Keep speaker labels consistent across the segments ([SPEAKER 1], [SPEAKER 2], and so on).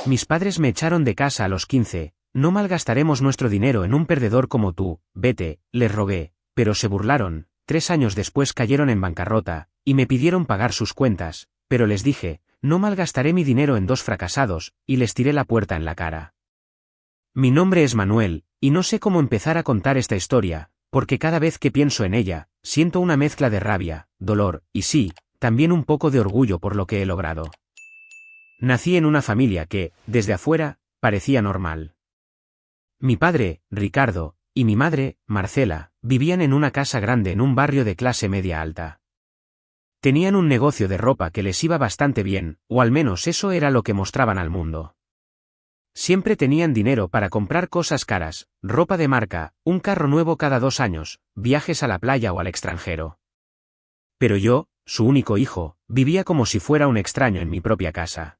[SPEAKER 1] Mis padres me echaron de casa a los 15, no malgastaremos nuestro dinero en un perdedor como tú, vete, les rogué, pero se burlaron, 3 años después cayeron en bancarrota, y me pidieron pagar sus cuentas, pero les dije, no malgastaré mi dinero en 2 fracasados, y les tiré la puerta en la cara. Mi nombre es Manuel, y no sé cómo empezar a contar esta historia, porque cada vez que pienso en ella, siento una mezcla de rabia, dolor, y sí, también un poco de orgullo por lo que he logrado. Nací en una familia que, desde afuera, parecía normal. Mi padre, Ricardo, y mi madre, Marcela, vivían en una casa grande en un barrio de clase media alta. Tenían un negocio de ropa que les iba bastante bien, o al menos eso era lo que mostraban al mundo. Siempre tenían dinero para comprar cosas caras, ropa de marca, un carro nuevo cada 2 años, viajes a la playa o al extranjero. Pero yo, su único hijo, vivía como si fuera un extraño en mi propia casa.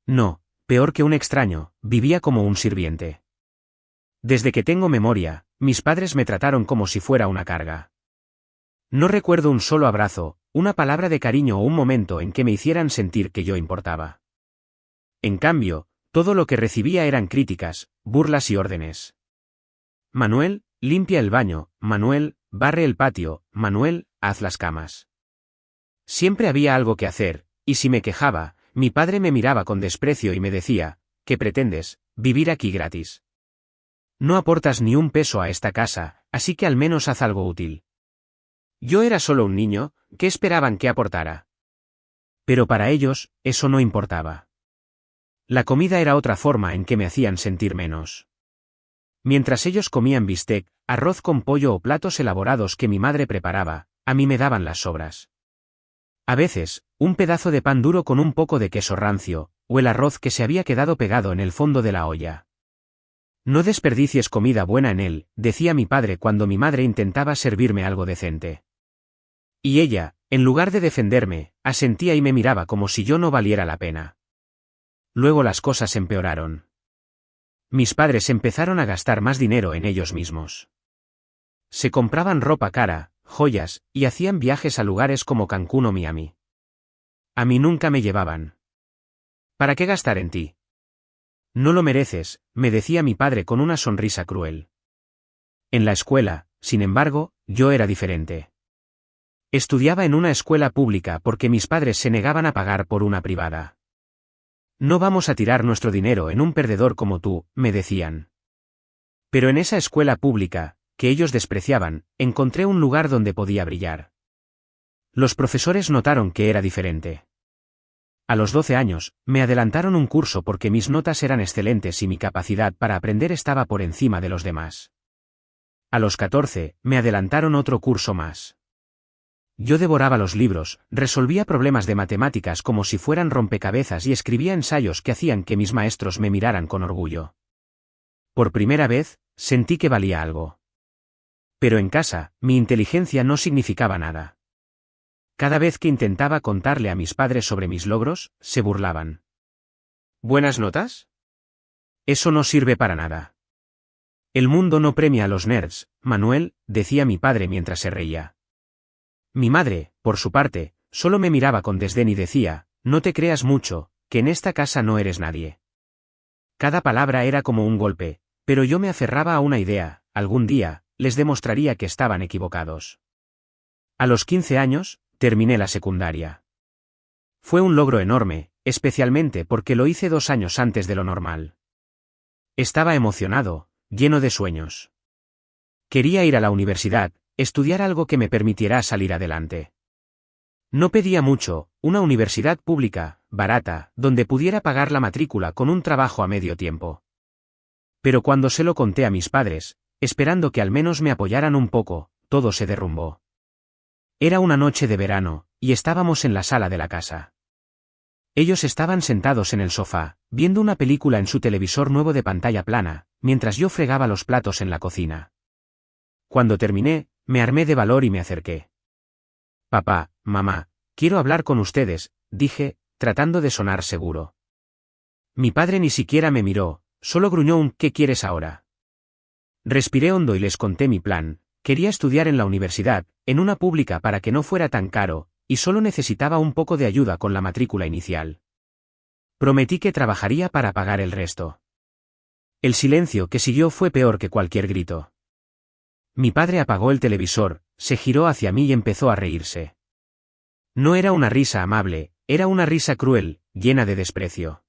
[SPEAKER 1] No, peor que un extraño, vivía como un sirviente. Desde que tengo memoria, mis padres me trataron como si fuera una carga. No recuerdo un solo abrazo, una palabra de cariño o un momento en que me hicieran sentir que yo importaba. En cambio, todo lo que recibía eran críticas, burlas y órdenes. Manuel, limpia el baño, Manuel, barre el patio, Manuel, haz las camas. Siempre había algo que hacer, y si me quejaba, mi padre me miraba con desprecio y me decía, ¿qué pretendes, vivir aquí gratis? No aportas ni un peso a esta casa, así que al menos haz algo útil. Yo era solo un niño, ¿qué esperaban que aportara? Pero para ellos, eso no importaba. La comida era otra forma en que me hacían sentir menos. Mientras ellos comían bistec, arroz con pollo o platos elaborados que mi madre preparaba, a mí me daban las sobras. A veces, un pedazo de pan duro con un poco de queso rancio, o el arroz que se había quedado pegado en el fondo de la olla. No desperdicies comida buena en él, decía mi padre cuando mi madre intentaba servirme algo decente. Y ella, en lugar de defenderme, asentía y me miraba como si yo no valiera la pena. Luego las cosas empeoraron. Mis padres empezaron a gastar más dinero en ellos mismos. Se compraban ropa cara, joyas, y hacían viajes a lugares como Cancún o Miami. A mí nunca me llevaban. ¿Para qué gastar en ti? No lo mereces, me decía mi padre con una sonrisa cruel. En la escuela, sin embargo, yo era diferente. Estudiaba en una escuela pública porque mis padres se negaban a pagar por una privada. No vamos a tirar nuestro dinero en un perdedor como tú, me decían. Pero en esa escuela pública, que ellos despreciaban, encontré un lugar donde podía brillar. Los profesores notaron que era diferente. A los 12 años, me adelantaron un curso porque mis notas eran excelentes y mi capacidad para aprender estaba por encima de los demás. A los 14, me adelantaron otro curso más. Yo devoraba los libros, resolvía problemas de matemáticas como si fueran rompecabezas y escribía ensayos que hacían que mis maestros me miraran con orgullo. Por primera vez, sentí que valía algo. Pero en casa, mi inteligencia no significaba nada. Cada vez que intentaba contarle a mis padres sobre mis logros, se burlaban. ¿Buenas notas? Eso no sirve para nada. El mundo no premia a los nerds, Manuel, decía mi padre mientras se reía. Mi madre, por su parte, solo me miraba con desdén y decía, no te creas mucho, que en esta casa no eres nadie. Cada palabra era como un golpe, pero yo me aferraba a una idea, algún día, les demostraría que estaban equivocados. A los 15 años, terminé la secundaria. Fue un logro enorme, especialmente porque lo hice 2 años antes de lo normal. Estaba emocionado, lleno de sueños. Quería ir a la universidad, estudiar algo que me permitiera salir adelante. No pedía mucho, una universidad pública, barata, donde pudiera pagar la matrícula con un trabajo a medio tiempo. Pero cuando se lo conté a mis padres, esperando que al menos me apoyaran un poco, todo se derrumbó. Era una noche de verano, y estábamos en la sala de la casa. Ellos estaban sentados en el sofá, viendo una película en su televisor nuevo de pantalla plana, mientras yo fregaba los platos en la cocina. Cuando terminé, me armé de valor y me acerqué. Papá, mamá, quiero hablar con ustedes, dije, tratando de sonar seguro. Mi padre ni siquiera me miró, solo gruñó un ¿qué quieres ahora? Respiré hondo y les conté mi plan. Quería estudiar en la universidad, en una pública para que no fuera tan caro, y solo necesitaba un poco de ayuda con la matrícula inicial. Prometí que trabajaría para pagar el resto. El silencio que siguió fue peor que cualquier grito. Mi padre apagó el televisor, se giró hacia mí y empezó a reírse. No era una risa amable, era una risa cruel, llena de desprecio.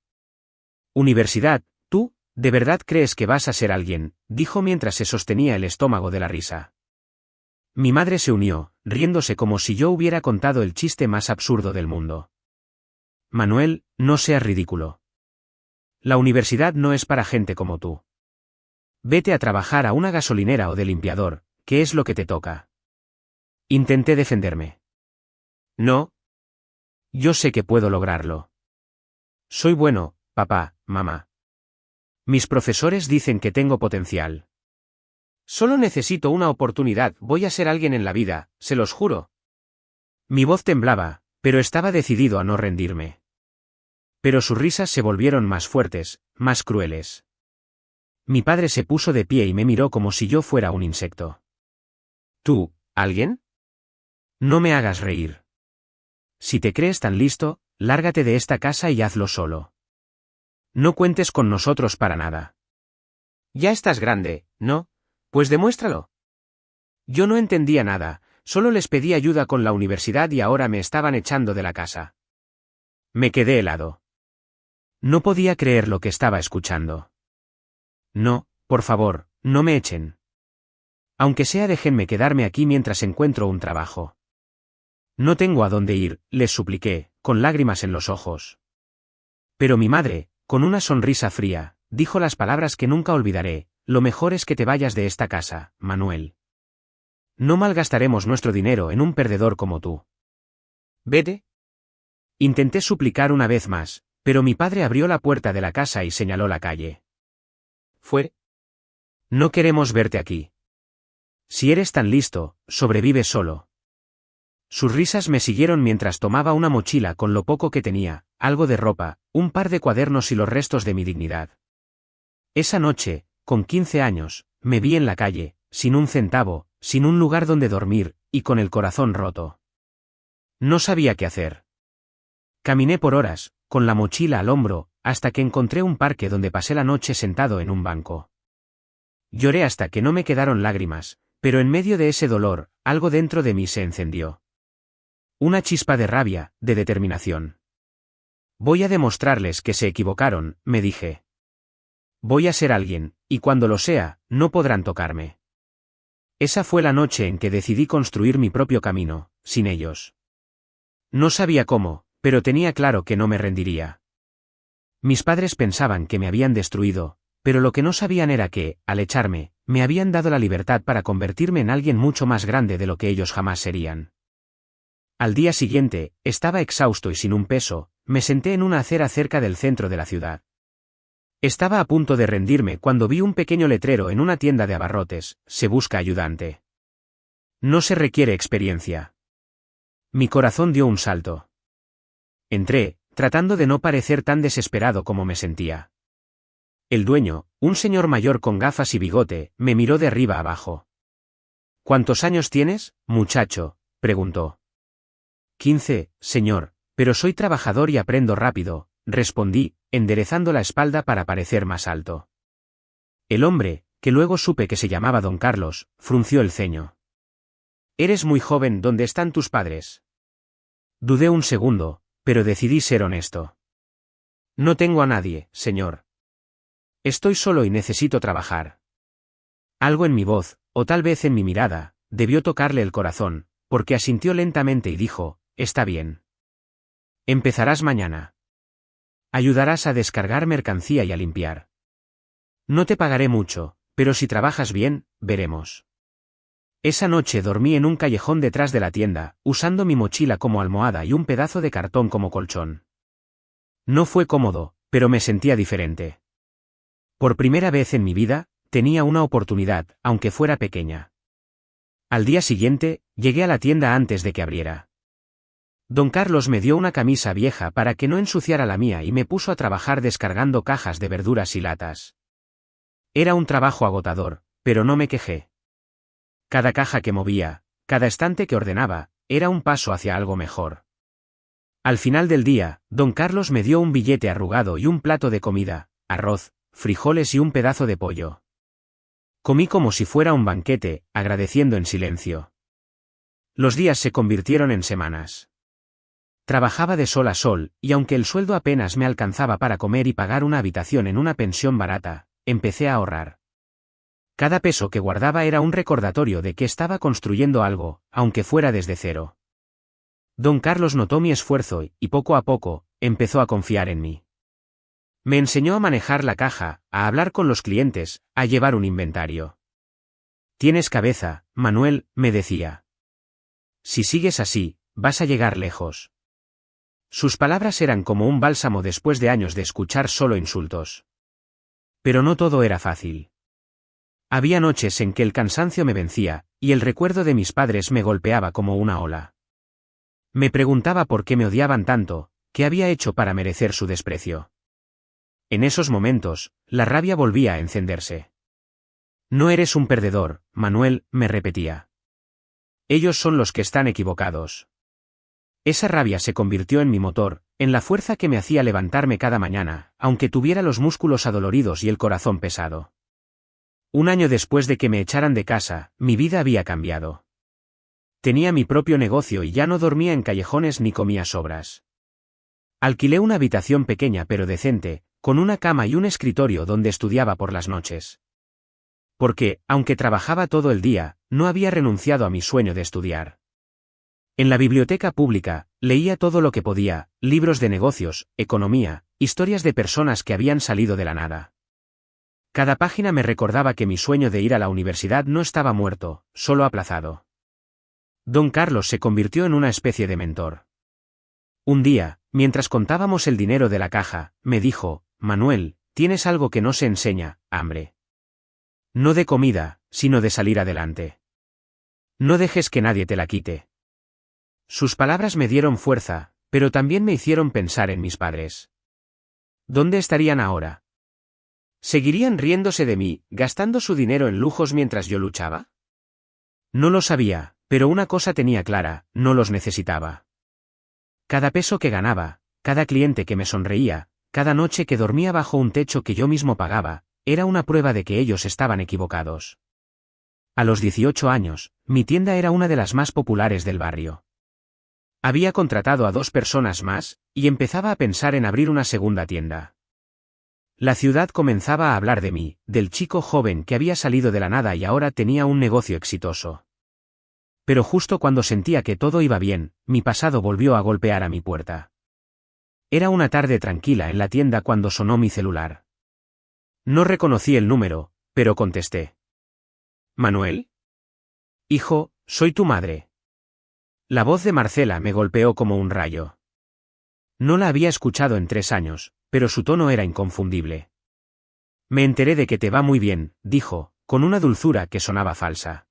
[SPEAKER 1] Universidad, ¿tú, de verdad crees que vas a ser alguien?, dijo mientras se sostenía el estómago de la risa. Mi madre se unió, riéndose como si yo hubiera contado el chiste más absurdo del mundo. Manuel, no seas ridículo. La universidad no es para gente como tú. Vete a trabajar a una gasolinera o de limpiador, ¿qué es lo que te toca? Intenté defenderme. No. Yo sé que puedo lograrlo. Soy bueno, papá, mamá. Mis profesores dicen que tengo potencial. Solo necesito una oportunidad, voy a ser alguien en la vida, se los juro. Mi voz temblaba, pero estaba decidido a no rendirme. Pero sus risas se volvieron más fuertes, más crueles. Mi padre se puso de pie y me miró como si yo fuera un insecto. ¿Tú, alguien? No me hagas reír. Si te crees tan listo, lárgate de esta casa y hazlo solo. No cuentes con nosotros para nada. Ya estás grande, ¿no? Pues demuéstralo. Yo no entendía nada, solo les pedí ayuda con la universidad y ahora me estaban echando de la casa. Me quedé helado. No podía creer lo que estaba escuchando. No, por favor, no me echen. Aunque sea déjenme quedarme aquí mientras encuentro un trabajo. No tengo a dónde ir, les supliqué, con lágrimas en los ojos. Pero mi madre, con una sonrisa fría, dijo las palabras que nunca olvidaré: lo mejor es que te vayas de esta casa, Manuel. No malgastaremos nuestro dinero en un perdedor como tú. Vete. Intenté suplicar una vez más, pero mi padre abrió la puerta de la casa y señaló la calle. Fue. No queremos verte aquí. Si eres tan listo, sobrevive solo. Sus risas me siguieron mientras tomaba una mochila con lo poco que tenía, algo de ropa, un par de cuadernos y los restos de mi dignidad. Esa noche, con 15 años, me vi en la calle, sin un centavo, sin un lugar donde dormir, y con el corazón roto. No sabía qué hacer. Caminé por horas, con la mochila al hombro, hasta que encontré un parque donde pasé la noche sentado en un banco. Lloré hasta que no me quedaron lágrimas, pero en medio de ese dolor, algo dentro de mí se encendió. Una chispa de rabia, de determinación. Voy a demostrarles que se equivocaron, me dije. Voy a ser alguien, y cuando lo sea, no podrán tocarme. Esa fue la noche en que decidí construir mi propio camino, sin ellos. No sabía cómo, pero tenía claro que no me rendiría. Mis padres pensaban que me habían destruido, pero lo que no sabían era que, al echarme, me habían dado la libertad para convertirme en alguien mucho más grande de lo que ellos jamás serían. Al día siguiente, estaba exhausto y sin un peso, me senté en una acera cerca del centro de la ciudad. Estaba a punto de rendirme cuando vi un pequeño letrero en una tienda de abarrotes: se busca ayudante. No se requiere experiencia. Mi corazón dio un salto. Entré, tratando de no parecer tan desesperado como me sentía. El dueño, un señor mayor con gafas y bigote, me miró de arriba abajo. ¿Cuántos años tienes, muchacho?, preguntó. 15, señor, pero soy trabajador y aprendo rápido, respondí, enderezando la espalda para parecer más alto. El hombre, que luego supe que se llamaba don Carlos, frunció el ceño. Eres muy joven, ¿dónde están tus padres? Dudé un segundo, pero decidí ser honesto. No tengo a nadie, señor. Estoy solo y necesito trabajar. Algo en mi voz, o tal vez en mi mirada, debió tocarle el corazón, porque asintió lentamente y dijo: está bien. Empezarás mañana. Ayudarás a descargar mercancía y a limpiar. No te pagaré mucho, pero si trabajas bien, veremos. Esa noche dormí en un callejón detrás de la tienda, usando mi mochila como almohada y un pedazo de cartón como colchón. No fue cómodo, pero me sentía diferente. Por primera vez en mi vida, tenía una oportunidad, aunque fuera pequeña. Al día siguiente, llegué a la tienda antes de que abriera. Don Carlos me dio una camisa vieja para que no ensuciara la mía y me puso a trabajar descargando cajas de verduras y latas. Era un trabajo agotador, pero no me quejé. Cada caja que movía, cada estante que ordenaba, era un paso hacia algo mejor. Al final del día, don Carlos me dio un billete arrugado y un plato de comida, arroz, frijoles y un pedazo de pollo. Comí como si fuera un banquete, agradeciendo en silencio. Los días se convirtieron en semanas. Trabajaba de sol a sol, y aunque el sueldo apenas me alcanzaba para comer y pagar una habitación en una pensión barata, empecé a ahorrar. Cada peso que guardaba era un recordatorio de que estaba construyendo algo, aunque fuera desde cero. Don Carlos notó mi esfuerzo y poco a poco, empezó a confiar en mí. Me enseñó a manejar la caja, a hablar con los clientes, a llevar un inventario. Tienes cabeza, Manuel, me decía. Si sigues así, vas a llegar lejos. Sus palabras eran como un bálsamo después de años de escuchar solo insultos. Pero no todo era fácil. Había noches en que el cansancio me vencía, y el recuerdo de mis padres me golpeaba como una ola. Me preguntaba por qué me odiaban tanto, qué había hecho para merecer su desprecio. En esos momentos, la rabia volvía a encenderse. No eres un perdedor, Manuel, me repetía. Ellos son los que están equivocados. Esa rabia se convirtió en mi motor, en la fuerza que me hacía levantarme cada mañana, aunque tuviera los músculos adoloridos y el corazón pesado. Un año después de que me echaran de casa, mi vida había cambiado. Tenía mi propio negocio y ya no dormía en callejones ni comía sobras. Alquilé una habitación pequeña pero decente, con una cama y un escritorio donde estudiaba por las noches. Porque, aunque trabajaba todo el día, no había renunciado a mi sueño de estudiar. En la biblioteca pública, leía todo lo que podía, libros de negocios, economía, historias de personas que habían salido de la nada. Cada página me recordaba que mi sueño de ir a la universidad no estaba muerto, solo aplazado. Don Carlos se convirtió en una especie de mentor. Un día, mientras contábamos el dinero de la caja, me dijo, Manuel, tienes algo que no se enseña, hambre. No de comida, sino de salir adelante. No dejes que nadie te la quite. Sus palabras me dieron fuerza, pero también me hicieron pensar en mis padres. ¿Dónde estarían ahora? ¿Seguirían riéndose de mí, gastando su dinero en lujos mientras yo luchaba? No lo sabía, pero una cosa tenía clara, no los necesitaba. Cada peso que ganaba, cada cliente que me sonreía, cada noche que dormía bajo un techo que yo mismo pagaba, era una prueba de que ellos estaban equivocados. A los 18 años, mi tienda era una de las más populares del barrio. Había contratado a 2 personas más, y empezaba a pensar en abrir una segunda tienda. La ciudad comenzaba a hablar de mí, del chico joven que había salido de la nada y ahora tenía un negocio exitoso. Pero justo cuando sentía que todo iba bien, mi pasado volvió a golpear a mi puerta. Era una tarde tranquila en la tienda cuando sonó mi celular. No reconocí el número, pero contesté. ¿Manuel? Hijo, soy tu madre. La voz de Marcela me golpeó como un rayo. No la había escuchado en 3 años, pero su tono era inconfundible. Me enteré de que te va muy bien, dijo, con una dulzura que sonaba falsa.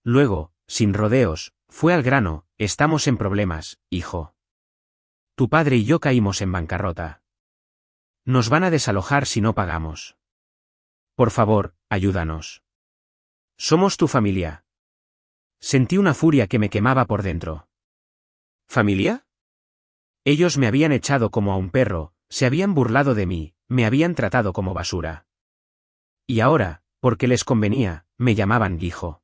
[SPEAKER 1] Luego, sin rodeos, fue al grano, estamos en problemas, hijo. Tu padre y yo caímos en bancarrota. Nos van a desalojar si no pagamos. Por favor, ayúdanos. Somos tu familia. Sentí una furia que me quemaba por dentro. ¿Familia? Ellos me habían echado como a un perro, se habían burlado de mí, me habían tratado como basura. Y ahora, porque les convenía, me llamaban hijo.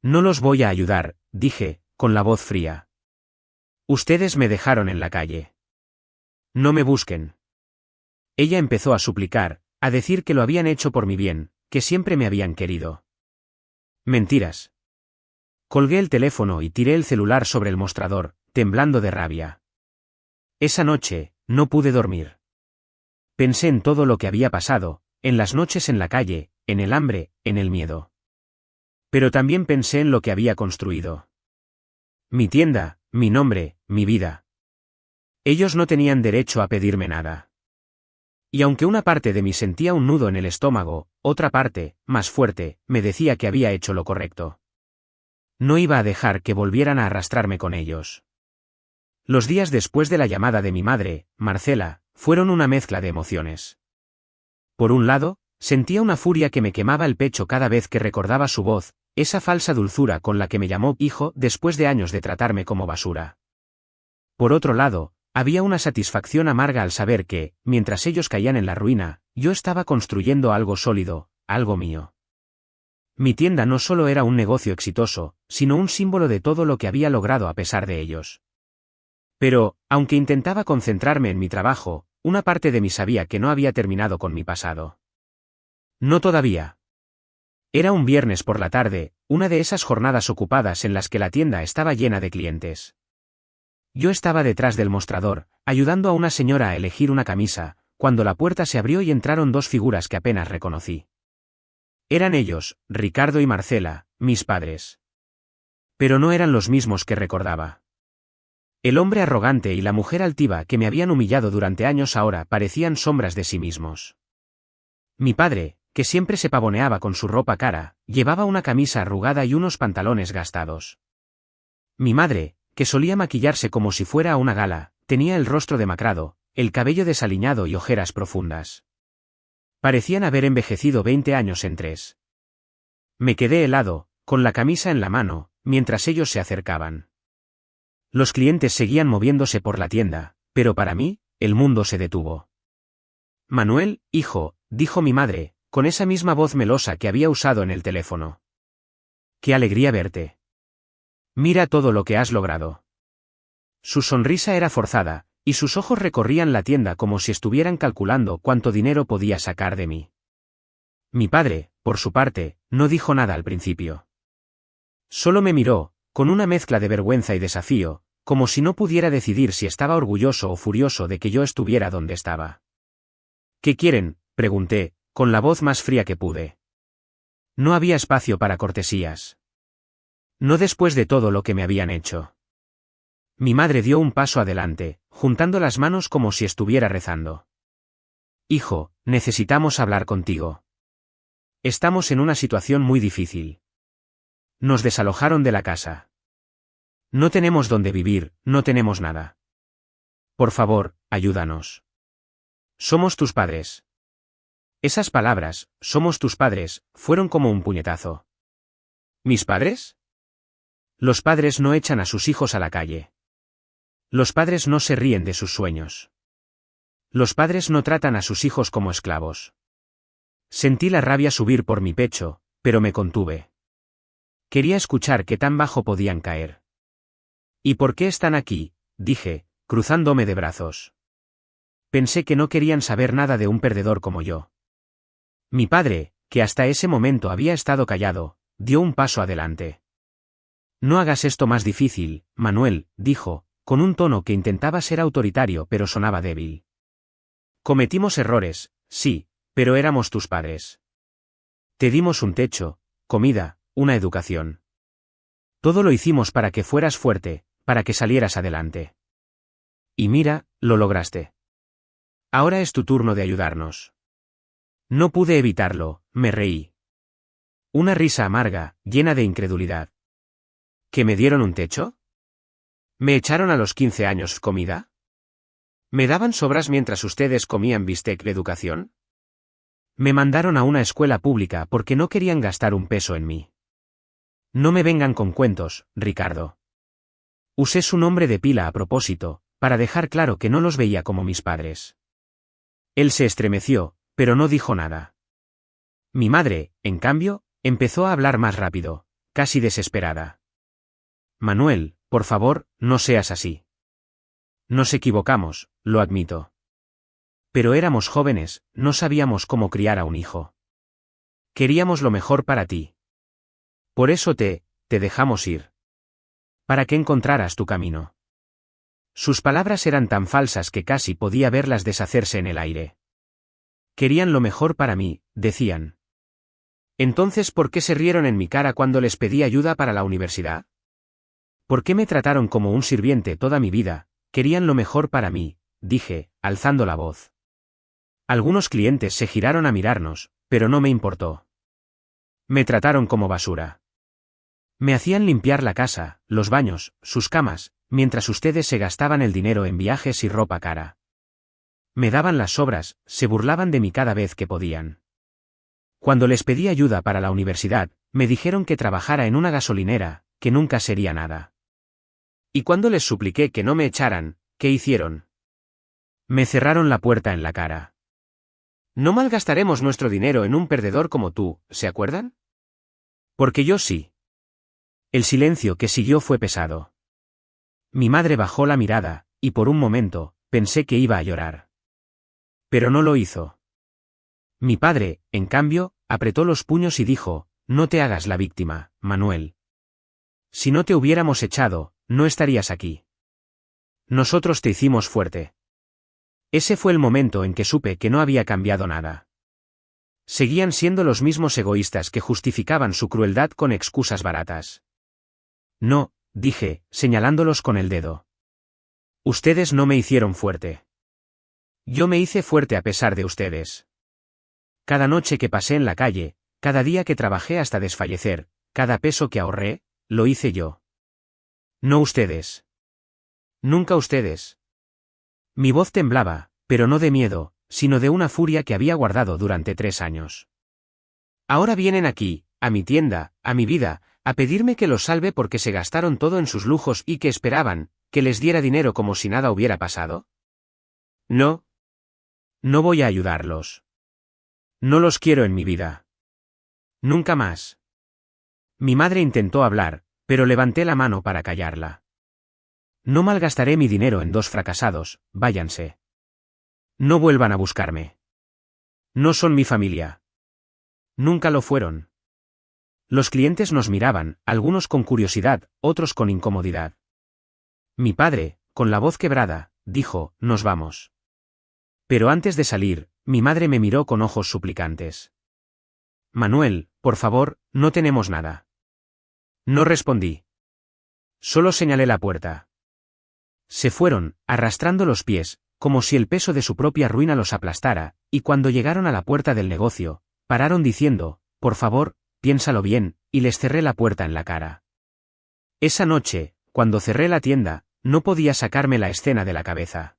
[SPEAKER 1] No los voy a ayudar, dije, con la voz fría. Ustedes me dejaron en la calle. No me busquen. Ella empezó a suplicar, a decir que lo habían hecho por mi bien, que siempre me habían querido. Mentiras. Colgué el teléfono y tiré el celular sobre el mostrador, temblando de rabia. Esa noche, no pude dormir. Pensé en todo lo que había pasado, en las noches en la calle, en el hambre, en el miedo. Pero también pensé en lo que había construido. Mi tienda, mi nombre, mi vida. Ellos no tenían derecho a pedirme nada. Y aunque una parte de mí sentía un nudo en el estómago, otra parte, más fuerte, me decía que había hecho lo correcto. No iba a dejar que volvieran a arrastrarme con ellos. Los días después de la llamada de mi madre, Marcela, fueron una mezcla de emociones. Por un lado, sentía una furia que me quemaba el pecho cada vez que recordaba su voz, esa falsa dulzura con la que me llamó hijo después de años de tratarme como basura. por otro lado, había una satisfacción amarga al saber que, mientras ellos caían en la ruina, yo estaba construyendo algo sólido, algo mío. Mi tienda no solo era un negocio exitoso, sino un símbolo de todo lo que había logrado a pesar de ellos. Pero, aunque intentaba concentrarme en mi trabajo, una parte de mí sabía que no había terminado con mi pasado. No todavía. Era un viernes por la tarde, una de esas jornadas ocupadas en las que la tienda estaba llena de clientes. Yo estaba detrás del mostrador, ayudando a una señora a elegir una camisa, cuando la puerta se abrió y entraron dos figuras que apenas reconocí. Eran ellos, Ricardo y Marcela, mis padres. Pero no eran los mismos que recordaba. El hombre arrogante y la mujer altiva que me habían humillado durante años ahora parecían sombras de sí mismos. Mi padre, que siempre se pavoneaba con su ropa cara, llevaba una camisa arrugada y unos pantalones gastados. Mi madre, que solía maquillarse como si fuera a una gala, tenía el rostro demacrado, el cabello desaliñado y ojeras profundas. Parecían haber envejecido 20 años en 3. Me quedé helado, con la camisa en la mano, mientras ellos se acercaban. Los clientes seguían moviéndose por la tienda, pero para mí, el mundo se detuvo. Manuel, hijo, dijo mi madre, con esa misma voz melosa que había usado en el teléfono. ¡Qué alegría verte! Mira todo lo que has logrado. Su sonrisa era forzada, y sus ojos recorrían la tienda como si estuvieran calculando cuánto dinero podía sacar de mí. Mi padre, por su parte, no dijo nada al principio. Solo me miró, con una mezcla de vergüenza y desafío, como si no pudiera decidir si estaba orgulloso o furioso de que yo estuviera donde estaba. ¿Qué quieren?, pregunté, con la voz más fría que pude. No había espacio para cortesías. No después de todo lo que me habían hecho. Mi madre dio un paso adelante, juntando las manos como si estuviera rezando. Hijo, necesitamos hablar contigo. Estamos en una situación muy difícil. Nos desalojaron de la casa. No tenemos dónde vivir, no tenemos nada. Por favor, ayúdanos. Somos tus padres. Esas palabras, somos tus padres, fueron como un puñetazo. ¿Mis padres? Los padres no echan a sus hijos a la calle. Los padres no se ríen de sus sueños. Los padres no tratan a sus hijos como esclavos. Sentí la rabia subir por mi pecho, pero me contuve. Quería escuchar qué tan bajo podían caer. ¿Y por qué están aquí?, dije, cruzándome de brazos. Pensé que no querían saber nada de un perdedor como yo. Mi padre, que hasta ese momento había estado callado, dio un paso adelante. No hagas esto más difícil, Manuel, dijo, con un tono que intentaba ser autoritario pero sonaba débil. Cometimos errores, sí, pero éramos tus padres. Te dimos un techo, comida, una educación. Todo lo hicimos para que fueras fuerte, para que salieras adelante. Y mira, lo lograste. Ahora es tu turno de ayudarnos. No pude evitarlo, me reí. Una risa amarga, llena de incredulidad. ¿Que me dieron un techo? ¿Me echaron a los 15 años comida? ¿Me daban sobras mientras ustedes comían bistec de educación? Me mandaron a una escuela pública porque no querían gastar un peso en mí. No me vengan con cuentos, Ricardo. Usé su nombre de pila a propósito, para dejar claro que no los veía como mis padres. Él se estremeció, pero no dijo nada. Mi madre, en cambio, empezó a hablar más rápido, casi desesperada. Manuel, por favor, no seas así. Nos equivocamos, lo admito. Pero éramos jóvenes, no sabíamos cómo criar a un hijo. Queríamos lo mejor para ti. Por eso te dejamos ir. Para que encontraras tu camino. Sus palabras eran tan falsas que casi podía verlas deshacerse en el aire. Querían lo mejor para mí, decían. Entonces, ¿por qué se rieron en mi cara cuando les pedí ayuda para la universidad? ¿Por qué me trataron como un sirviente toda mi vida? Querían lo mejor para mí, dije, alzando la voz. Algunos clientes se giraron a mirarnos, pero no me importó. Me trataron como basura. Me hacían limpiar la casa, los baños, sus camas, mientras ustedes se gastaban el dinero en viajes y ropa cara. Me daban las sobras, se burlaban de mí cada vez que podían. Cuando les pedí ayuda para la universidad, me dijeron que trabajara en una gasolinera, que nunca sería nada. Y cuando les supliqué que no me echaran, ¿qué hicieron? Me cerraron la puerta en la cara. No malgastaremos nuestro dinero en un perdedor como tú, ¿se acuerdan? Porque yo sí. El silencio que siguió fue pesado. Mi madre bajó la mirada, y por un momento, pensé que iba a llorar. Pero no lo hizo. Mi padre, en cambio, apretó los puños y dijo, no te hagas la víctima, Manuel. Si no te hubiéramos echado, no estarías aquí. Nosotros te hicimos fuerte. Ese fue el momento en que supe que no había cambiado nada. Seguían siendo los mismos egoístas que justificaban su crueldad con excusas baratas. No, dije, señalándolos con el dedo. Ustedes no me hicieron fuerte. Yo me hice fuerte a pesar de ustedes. Cada noche que pasé en la calle, cada día que trabajé hasta desfallecer, cada peso que ahorré, lo hice yo. No ustedes. Nunca ustedes. Mi voz temblaba, pero no de miedo, sino de una furia que había guardado durante 3 años. Ahora vienen aquí, a mi tienda, a mi vida, a pedirme que los salve porque se gastaron todo en sus lujos y que esperaban, que les diera dinero como si nada hubiera pasado. No. No voy a ayudarlos. No los quiero en mi vida. Nunca más. Mi madre intentó hablar, pero levanté la mano para callarla. No malgastaré mi dinero en 2 fracasados, váyanse. No vuelvan a buscarme. No son mi familia. Nunca lo fueron. Los clientes nos miraban, algunos con curiosidad, otros con incomodidad. Mi padre, con la voz quebrada, dijo, nos vamos. Pero antes de salir, mi madre me miró con ojos suplicantes. Manuel, por favor, no tenemos nada. No respondí. Solo señalé la puerta. Se fueron, arrastrando los pies, como si el peso de su propia ruina los aplastara, y cuando llegaron a la puerta del negocio, pararon diciendo, por favor, piénsalo bien, y les cerré la puerta en la cara. Esa noche, cuando cerré la tienda, no podía sacarme la escena de la cabeza.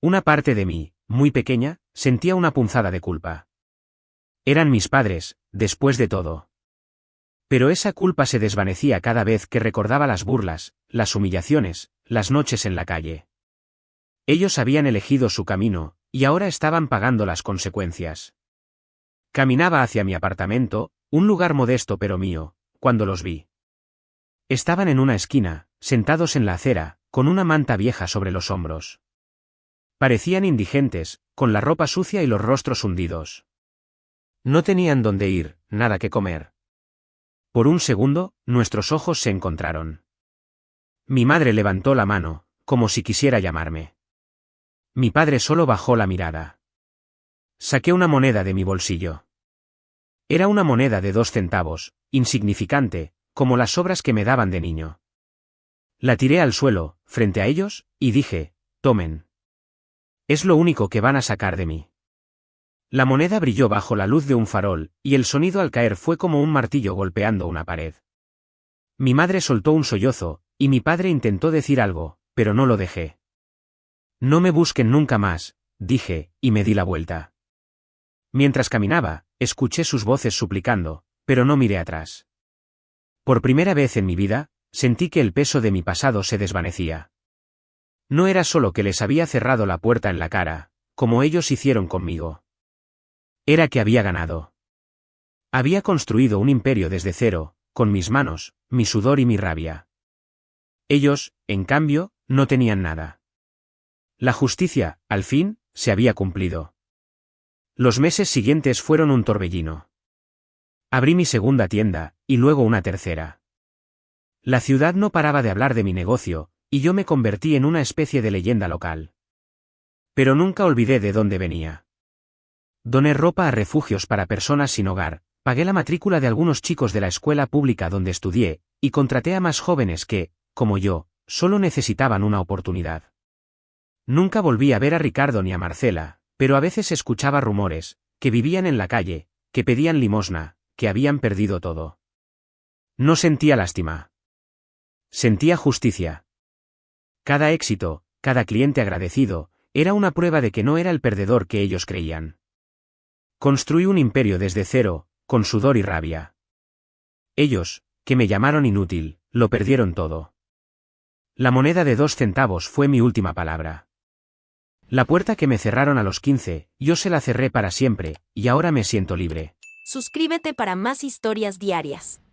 [SPEAKER 1] Una parte de mí, muy pequeña, sentía una punzada de culpa. Eran mis padres, después de todo. Pero esa culpa se desvanecía cada vez que recordaba las burlas, las humillaciones, las noches en la calle. Ellos habían elegido su camino, y ahora estaban pagando las consecuencias. Caminaba hacia mi apartamento, un lugar modesto pero mío, cuando los vi. Estaban en una esquina, sentados en la acera, con una manta vieja sobre los hombros. Parecían indigentes, con la ropa sucia y los rostros hundidos. No tenían dónde ir, nada que comer. Por un segundo, nuestros ojos se encontraron. Mi madre levantó la mano, como si quisiera llamarme. Mi padre solo bajó la mirada. Saqué una moneda de mi bolsillo. Era una moneda de 2 centavos, insignificante, como las sobras que me daban de niño. La tiré al suelo, frente a ellos, y dije, tomen. Es lo único que van a sacar de mí. La moneda brilló bajo la luz de un farol, y el sonido al caer fue como un martillo golpeando una pared. Mi madre soltó un sollozo, y mi padre intentó decir algo, pero no lo dejé. No me busquen nunca más, dije, y me di la vuelta. Mientras caminaba, escuché sus voces suplicando, pero no miré atrás. Por primera vez en mi vida, sentí que el peso de mi pasado se desvanecía. No era solo que les había cerrado la puerta en la cara, como ellos hicieron conmigo. Era que había ganado. Había construido un imperio desde cero, con mis manos, mi sudor y mi rabia. Ellos, en cambio, no tenían nada. La justicia, al fin, se había cumplido. Los meses siguientes fueron un torbellino. Abrí mi segunda tienda, y luego una tercera. La ciudad no paraba de hablar de mi negocio, y yo me convertí en una especie de leyenda local. Pero nunca olvidé de dónde venía. Doné ropa a refugios para personas sin hogar, pagué la matrícula de algunos chicos de la escuela pública donde estudié, y contraté a más jóvenes que, como yo, solo necesitaban una oportunidad. Nunca volví a ver a Ricardo ni a Marcela, pero a veces escuchaba rumores, que vivían en la calle, que pedían limosna, que habían perdido todo. No sentía lástima. Sentía justicia. Cada éxito, cada cliente agradecido, era una prueba de que no era el perdedor que ellos creían. Construí un imperio desde cero, con sudor y rabia. Ellos, que me llamaron inútil, lo perdieron todo. La moneda de 2 centavos fue mi última palabra. La puerta que me cerraron a los 15, yo se la cerré para siempre, y ahora me siento libre.
[SPEAKER 2] Suscríbete para más historias diarias.